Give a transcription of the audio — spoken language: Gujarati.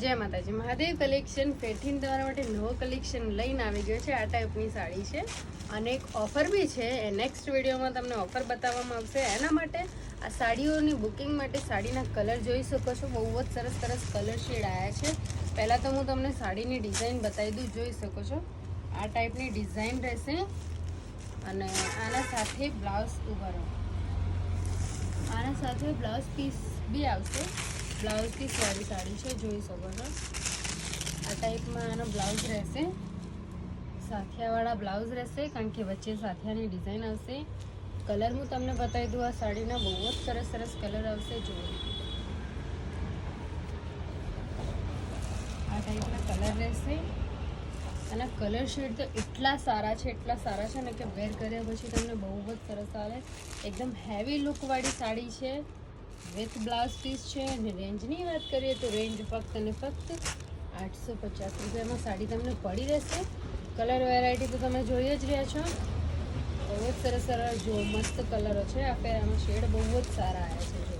જય માતાજી મહાદેવ કલેક્શન પેઠીન તમારા માટે નવો કલેક્શન લઈને આવી ગયો છે. આ ટાઈપની સાડી છે અને એક ઓફર બી છે. નેક્સ્ટ વિડીયોમાં તમને ઓફર બતાવવામાં આવશે. એના માટે આ સાડીઓની બુકિંગ માટે સાડીના કલર જોઈ શકો છો. બહુ જ સરસ સરસ કલર શેડ આવ્યા છે. પહેલાં તો હું તમને સાડીની ડિઝાઇન બતાવી દઉં, જોઈ શકો છો. આ ટાઈપની ડિઝાઇન રહેશે અને આના સાથે બ્લાઉઝ ઉભરો, આના સાથે બ્લાઉઝ પીસ બી આવશે. બ્લાઉઝ પીસ વાળી સાડી છે, જોઈ શકો છો. આ ટાઈપમાં આનો બ્લાઉઝ રહેશે, સાથિયાવાળા બ્લાઉઝ રહેશે, કારણ કે વચ્ચે સાથિયાની ડિઝાઇન આવશે. કલર હું તમને બતાવી દઉં. આ સાડીના બહુ જ સરસ સરસ કલર આવશે. જુઓ, આ ટાઈપના કલર રહેશે અને કલર શેડ તો એટલા સારા છે ને કે વેર કર્યા પછી તમને બહુ જ સરસ આવે. એકદમ હેવી લુકવાળી સાડી છે વિથ બ્લાઉઝ પીસ છે. અને રેન્જની વાત કરીએ તો રેન્જ ફક્ત અને ફક્ત 850 રૂપિયામાં સાડી તમને પડી રહેશે. કલર વેરાયટી તો તમે જોઈ જ રહ્યા છો. બહુ જ સરસ સરસ જો મસ્ત કલરો છે. આમાં શેડ બહુ જ સારા આવ્યા છે. જો